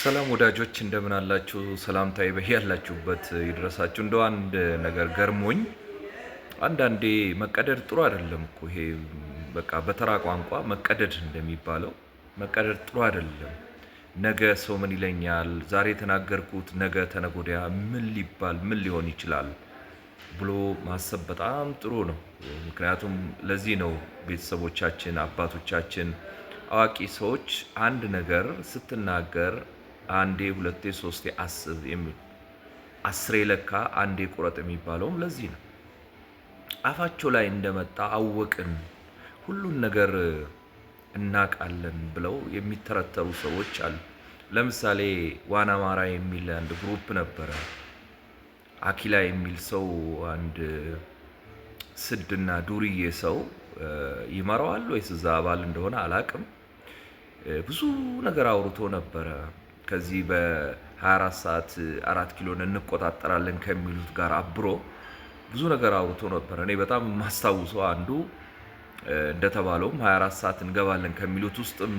ሰላም ወዳጆች እንደምን አላችሁ? ሰላምታዬ በያላችሁበት ይድረሳችሁ። እንደው አንድ ነገር ገርሞኝ አንዳንዴ መቀደድ ጥሩ አይደለም እኮ ይሄ በቃ በተራ ቋንቋ መቀደድ እንደሚባለው መቀደድ ጥሩ አይደለም። ነገ ሰው ምን ይለኛል፣ ዛሬ የተናገርኩት ነገ ተነገ ወዲያ ምን ሊባል ምን ሊሆን ይችላል ብሎ ማሰብ በጣም ጥሩ ነው። ምክንያቱም ለዚህ ነው ቤተሰቦቻችን፣ አባቶቻችን፣ አዋቂ ሰዎች አንድ ነገር ስትናገር አንዴ ሁለቴ ሶስቴ አስብ የሚል አስሬ ለካ አንዴ ቁረጥ የሚባለውም ለዚህ ነው። አፋቸው ላይ እንደመጣ አወቅን ሁሉን ነገር እናቃለን ብለው የሚተረተሩ ሰዎች አሉ። ለምሳሌ ዋና አማራ የሚል አንድ ግሩፕ ነበረ። አኪላ የሚል ሰው አንድ ስድና ዱርዬ ሰው ይመራዋል ወይስ እዛ አባል እንደሆነ አላቅም። ብዙ ነገር አውርቶ ነበረ። ከዚህ በ24 ሰዓት 4 ኪሎን እንቆጣጠራለን ከሚሉት ጋር አብሮ ብዙ ነገር አውርቶ ነበር። እኔ በጣም ማስታውሰው አንዱ እንደተባለውም 24 ሰዓት እንገባለን ከሚሉት ውስጥም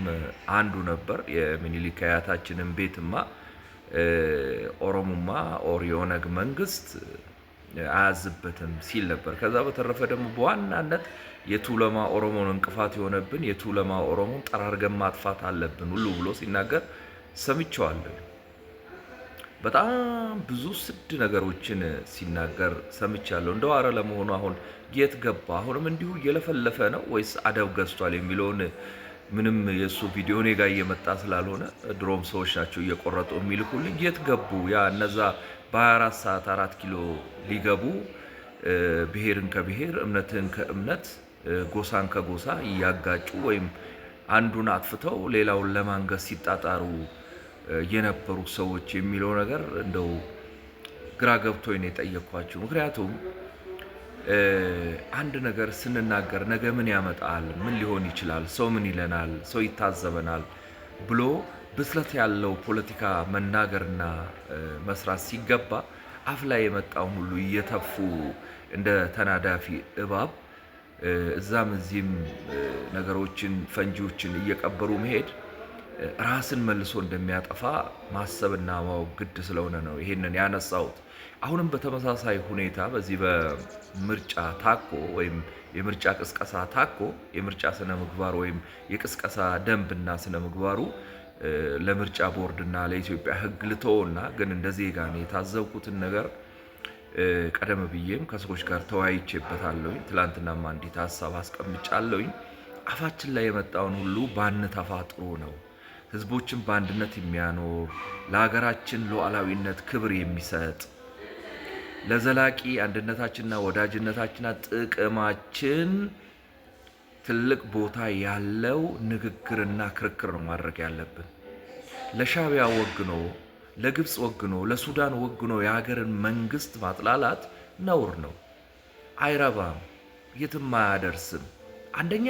አንዱ ነበር። የሚኒሊክ አያታችንን ቤትማ ኦሮሞማ ኦር የኦነግ መንግስት አያዝበትም ሲል ነበር። ከዛ በተረፈ ደግሞ በዋናነት የቱለማ ኦሮሞን እንቅፋት የሆነብን የቱለማ ኦሮሞን ጠራርገን ማጥፋት አለብን ሁሉ ብሎ ሲናገር ሰምቼዋለሁ። በጣም ብዙ ስድ ነገሮችን ሲናገር ሰምቻለሁ። እንደው አረ ለመሆኑ አሁን የት ገባ? አሁንም እንዲሁ እየለፈለፈ ነው ወይስ አደብ ገዝቷል የሚለውን ምንም የእሱ ቪዲዮ እኔ ጋር እየመጣ ስላልሆነ ድሮም ሰዎች ናቸው እየቆረጡ የሚልኩልኝ። የት ገቡ? ያ እነዛ በ24 ሰዓት 4 ኪሎ ሊገቡ ብሔርን ከብሔር እምነትን ከእምነት ጎሳን ከጎሳ እያጋጩ ወይም አንዱን አጥፍተው ሌላውን ለማንገስ ሲጣጣሩ የነበሩ ሰዎች የሚለው ነገር እንደው ግራ ገብቶኝ ነው የጠየኳችሁ። ምክንያቱም አንድ ነገር ስንናገር ነገ ምን ያመጣል፣ ምን ሊሆን ይችላል፣ ሰው ምን ይለናል፣ ሰው ይታዘበናል ብሎ ብስለት ያለው ፖለቲካ መናገርና መስራት ሲገባ አፍ ላይ የመጣውን ሁሉ እየተፉ እንደ ተናዳፊ እባብ እዛም እዚህም ነገሮችን ፈንጂዎችን እየቀበሩ መሄድ ራስን መልሶ እንደሚያጠፋ ማሰብና ማወቅ ግድ ስለሆነ ነው ይሄንን ያነሳሁት። አሁንም በተመሳሳይ ሁኔታ በዚህ በምርጫ ታኮ ወይም የምርጫ ቅስቀሳ ታኮ የምርጫ ስነ ምግባር ወይም የቅስቀሳ ደንብና ስነ ምግባሩ ለምርጫ ቦርድና ለኢትዮጵያ ሕግ ልተውና ግን እንደ ዜጋ ነው የታዘብኩትን ነገር ቀደም ብዬም ከሰዎች ጋር ተወያይቼበታለሁኝ። ትላንትናም አንዲት ሀሳብ አስቀምጫለሁኝ። አፋችን ላይ የመጣውን ሁሉ ባንተፋ ጥሩ ነው። ህዝቦችን በአንድነት የሚያኖር ለሀገራችን ሉዓላዊነት ክብር የሚሰጥ ለዘላቂ አንድነታችንና ወዳጅነታችንና ጥቅማችን ትልቅ ቦታ ያለው ንግግርና ክርክር ነው ማድረግ ያለብን። ለሻዕቢያ ወግኖ ለግብፅ ወግኖ ለሱዳን ወግኖ የሀገርን መንግስት ማጥላላት ነውር ነው፣ አይረባም፣ የትም አያደርስም። አንደኛ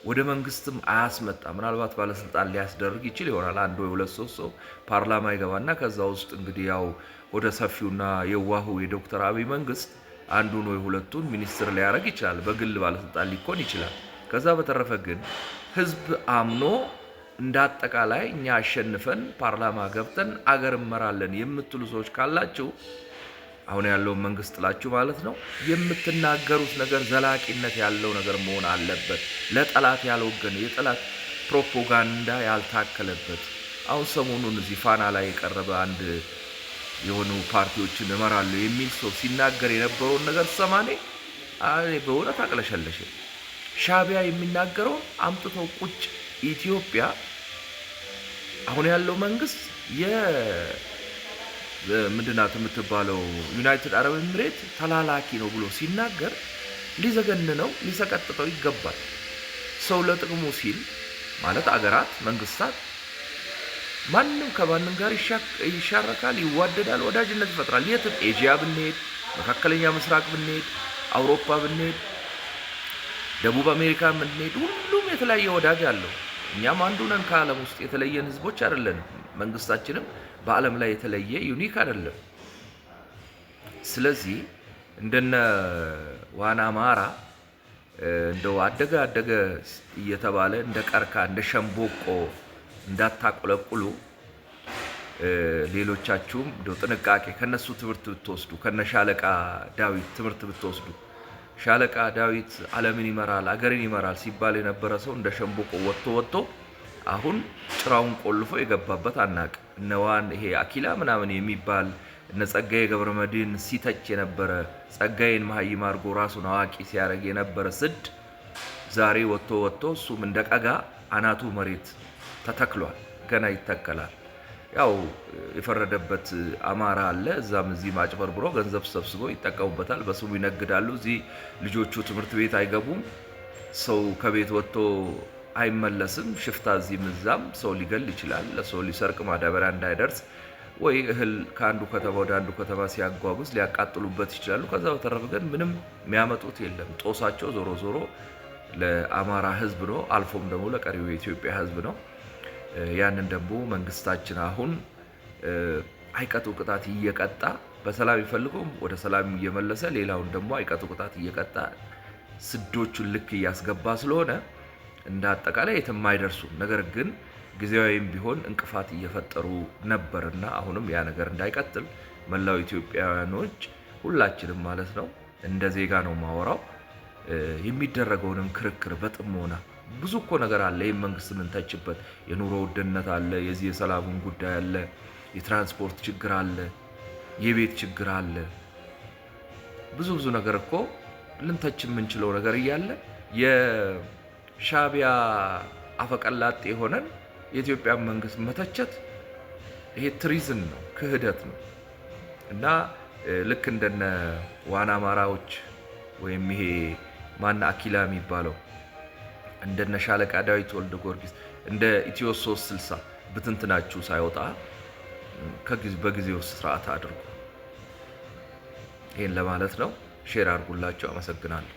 ወደ መንግስትም አያስመጣ። ምናልባት ባለስልጣን ሊያስደርግ ይችል ይሆናል። አንድ ወይ ሁለት ሶስት ሰው ፓርላማ ይገባና ከዛ ውስጥ እንግዲህ ያው ወደ ሰፊውና የዋሁ የዶክተር አብይ መንግስት አንዱን ወይ ሁለቱን ሚኒስትር ሊያደርግ ይችላል። በግል ባለስልጣን ሊኮን ይችላል። ከዛ በተረፈ ግን ህዝብ አምኖ እንዳጠቃላይ እኛ አሸንፈን ፓርላማ ገብተን አገር እመራለን የምትሉ ሰዎች ካላችሁ አሁን ያለውን መንግስት ጥላችሁ ማለት ነው፣ የምትናገሩት ነገር ዘላቂነት ያለው ነገር መሆን አለበት። ለጠላት ያልወገነ የጠላት ፕሮፓጋንዳ ያልታከለበት። አሁን ሰሞኑን እዚህ ፋና ላይ የቀረበ አንድ የሆኑ ፓርቲዎችን እመራለሁ የሚል ሰው ሲናገር የነበረውን ነገር ሰማኔ በእውነት አቅለሸለሸ። ሻዕቢያ የሚናገረውን አምጥተው ቁጭ ኢትዮጵያ አሁን ያለው መንግስት ምንድናት የምትባለው ዩናይትድ አረብ ኤምሬት ተላላኪ ነው ብሎ ሲናገር ሊዘገንነው ሊሰቀጥጠው ይገባል። ሰው ለጥቅሙ ሲል ማለት አገራት መንግስታት ማንም ከማንም ጋር ይሻረካል፣ ይዋደዳል፣ ወዳጅነት ይፈጥራል። የትም ኤዥያ ብንሄድ፣ መካከለኛ ምስራቅ ብንሄድ፣ አውሮፓ ብንሄድ፣ ደቡብ አሜሪካ ብንሄድ ሁሉም የተለያየ ወዳጅ አለው። እኛም አንዱ ነን ከዓለም ውስጥ የተለየን ህዝቦች አይደለንም። መንግስታችንም በዓለም ላይ የተለየ ዩኒክ አይደለም። ስለዚህ እንደነ ዋና አማራ እንደው አደገ እየተባለ እንደ ቀርካ እንደ ሸምቦቆ እንዳታቆለቁሉ ሌሎቻችሁም ጥንቃቄ ከነሱ ትምህርት ብትወስዱ ከነሻለቃ ዳዊት ትምህርት ብትወስዱ ሻለቃ ዳዊት ዓለምን ይመራል አገርን ይመራል ሲባል የነበረ ሰው እንደ ሸምበቆ ወጥቶ አሁን ጭራውን ቆልፎ የገባበት አናቅ እነዋን ይሄ አኪላ ምናምን የሚባል እነ ጸጋዬ ገብረመድህን ሲተች የነበረ ጸጋዬን መሀይም አድርጎ ራሱን አዋቂ ሲያደርግ የነበረ ስድ ዛሬ ወጥቶ እሱም እንደ ቀጋ አናቱ መሬት ተተክሏል፣ ገና ይተከላል። ያው የፈረደበት አማራ አለ እዛም እዚህ ማጭበርብሮ ገንዘብ ሰብስቦ ይጠቀሙበታል፣ በስሙ ይነግዳሉ። እዚህ ልጆቹ ትምህርት ቤት አይገቡም፣ ሰው ከቤት ወጥቶ አይመለስም። ሽፍታ እዚህም እዛም ሰው ሊገል ይችላል፣ ለሰው ሊሰርቅ ማዳበሪያ እንዳይደርስ ወይ እህል ከአንዱ ከተማ ወደ አንዱ ከተማ ሲያጓጉዝ ሊያቃጥሉበት ይችላሉ። ከዛ በተረፈ ግን ምንም የሚያመጡት የለም። ጦሳቸው ዞሮ ዞሮ ለአማራ ሕዝብ ነው፣ አልፎም ደግሞ ለቀሪው የኢትዮጵያ ሕዝብ ነው። ያንን ደግሞ መንግስታችን አሁን አይቀጡ ቅጣት እየቀጣ በሰላም ይፈልገውም ወደ ሰላም እየመለሰ ሌላውን ደግሞ አይቀጡ ቅጣት እየቀጣ ስዶቹን ልክ እያስገባ ስለሆነ እንደ አጠቃላይ የትም አይደርሱም። ነገር ግን ጊዜያዊም ቢሆን እንቅፋት እየፈጠሩ ነበርና አሁንም ያ ነገር እንዳይቀጥል መላው ኢትዮጵያውያኖች ሁላችንም ማለት ነው እንደ ዜጋ ነው ማወራው የሚደረገውንም ክርክር በጥሞና ብዙ እኮ ነገር አለ። ይሄን መንግስት ምን ተችበት የኑሮ ውድነት አለ፣ የዚህ የሰላሙን ጉዳይ አለ፣ የትራንስፖርት ችግር አለ፣ የቤት ችግር አለ። ብዙ ነገር እኮ ልንተች የምንችለው ነገር እያለ የሻቢያ አፈቀላጤ ሆነን የኢትዮጵያ መንግስት መተቸት ይሄ ትሪዝን ነው፣ ክህደት ነው። እና ልክ እንደነ ዋና አማራዎች ወይም ይሄ ማና አኪላ የሚባለው እንደነ ሻለቃ ዳዊት ወልደ ጊዮርጊስ እንደ ኢትዮ 360 ብትንትናችሁ ሳይወጣ በጊዜው ስርዓት አድርጉ። ይሄን ለማለት ነው። ሼር አድርጉላችሁ። አመሰግናለሁ።